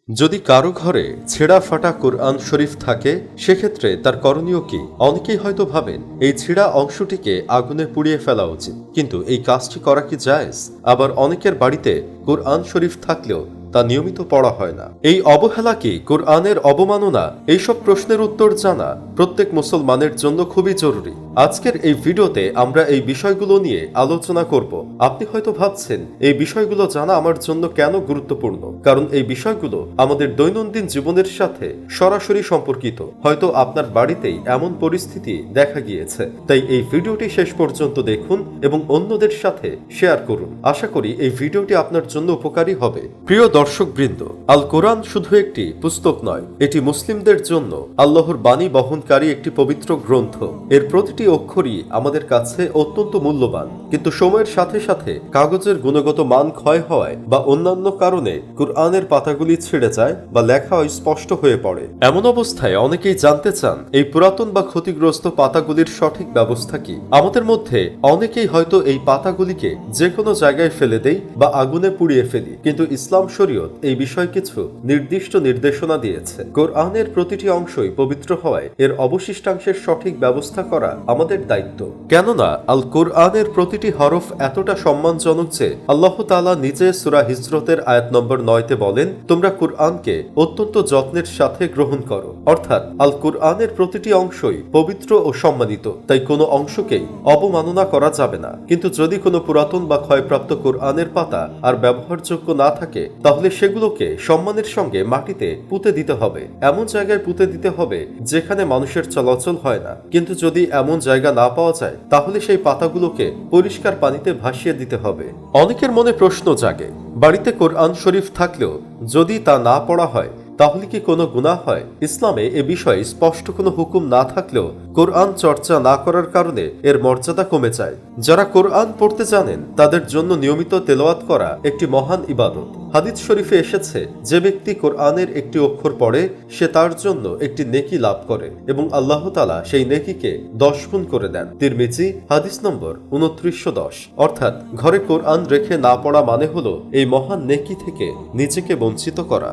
যদি কারো ঘরে ছেঁড়া ফাটা কোরআন শরীফ থাকে সেক্ষেত্রে তার করণীয় কি? অনেকেই হয়তো ভাবেন এই ছেঁড়া অংশটিকে আগুনে পুড়িয়ে ফেলা উচিত, কিন্তু এই কাজটি করা কি জায়েজ? আবার অনেকের বাড়িতে কোরআন শরীফ থাকলেও তা নিয়মিত পড়া হয় না। এই অবহেলা কি কোরআনের অবমাননা? এইসব প্রশ্নের উত্তর জানা প্রত্যেক মুসলমানের জন্য খুবই জরুরি। আজকের এই ভিডিওতে আমরা এই বিষয়গুলো নিয়ে আলোচনা করব। আপনি হয়তো ভাবছেন এই বিষয়গুলো জানা আমার জন্য কেন গুরুত্বপূর্ণ, কারণ এই বিষয়গুলো আমাদের দৈনন্দিন জীবনের সাথে সরাসরি সম্পর্কিত। হয়তো আপনার বাড়িতেই এমন পরিস্থিতি দেখা গিয়েছে, তাই এই ভিডিওটি শেষ পর্যন্ত দেখুন এবং অন্যদের সাথে শেয়ার করুন। আশা করি এই ভিডিওটি আপনার জন্য উপকারী হবে। প্রিয় দর্শকবৃন্দ, আল কোরআন শুধু একটি পুস্তক নয়, এটি মুসলিমদের জন্য আল্লাহর বাণী বহনকারী একটি পবিত্র গ্রন্থ। এর প্রতিটি অক্ষরই আমাদের কাছে অত্যন্ত মূল্যবান, কিন্তু সময়ের সাথে সাথে কাগজের গুণগত মান ক্ষয় হওয়ায় বা অন্যান্য কারণে কোরআনের পাতাগুলি ছিঁড়ে যায় বা লেখা স্পষ্ট হয়ে পড়ে। এমন অবস্থায় অনেকেই জানতে চান এই পুরাতন বা ক্ষতিগ্রস্ত পাতাগুলির সঠিক ব্যবস্থা কি। আমাদের মধ্যে অনেকেই হয়তো এই পাতাগুলিকে যে কোনো জায়গায় ফেলে দেই বা আগুনে পুড়িয়ে ফেলি, কিন্তু ইসলাম শরীয়ত এই বিষয়ে কিছু নির্দিষ্ট নির্দেশনা দিয়েছে। কোরআনের প্রতিটি অংশই পবিত্র হওয়ায় এর অবশিষ্টাংশের সঠিক ব্যবস্থা করা আমাদের দায়িত্ব। কেননা আল কোরআনের প্রতিটি হরফ এতটা সম্মানজনক যে আল্লাহ তাআলা নিজে সূরা হিজরতের আয়াত নম্বর 9-তে বলেন, তোমরা কোরআনকে অত্যন্ত যত্নের সাথে গ্রহণ করো। অর্থাৎ আল কোরআনের প্রতিটি অংশই পবিত্র ও সম্মানিত, তাই কোনো অংশকেই অবমাননা করা যাবে না। কিন্তু যদি কোনো পুরাতন বা ক্ষয়প্রাপ্ত কোরআনের পাতা আর ব্যবহারযোগ্য না থাকে, তাহলে সেগুলোকে সম্মানের সঙ্গে মাটিতে পুঁতে দিতে হবে। এমন জায়গায় পুঁতে দিতে হবে যেখানে মানুষের চলাচল হয় না। কিন্তু যদি এমন জায়গা না পাওয়া যায়, তাহলে সেই পাতাগুলোকে পরিষ্কার পানিতে ভাসিয়ে দিতে হবে। অনেকের মনে প্রশ্ন জাগে, বাড়িতে কোরআন শরীফ থাকলেও যদি তা না পড়া হয় তাহলে কি কোনো গুনাহ হয়? ইসলামে এ বিষয়ে স্পষ্ট কোনো হুকুম না থাকলেও কোরআন চর্চা না করার কারণে এর মর্যাদা কমে যায়। যারা কোরআন পড়তে জানেন তাদের জন্য নিয়মিত তেলাওয়াত করা একটি মহান ইবাদত। হাদিস শরীফে এসেছে, যে ব্যক্তি কোরআনের একটি অক্ষর পড়ে সে তার জন্য একটি নেকি লাভ করে এবং আল্লাহ তাআলা সেই নেকিকে 10 গুণ করে দেন। তিরমিজি হাদিস নম্বর 2910। অর্থাৎ ঘরে কোরআন রেখে না পড়া মানে হলো এই মহান নেকি থেকে নিজেকে বঞ্চিত করা।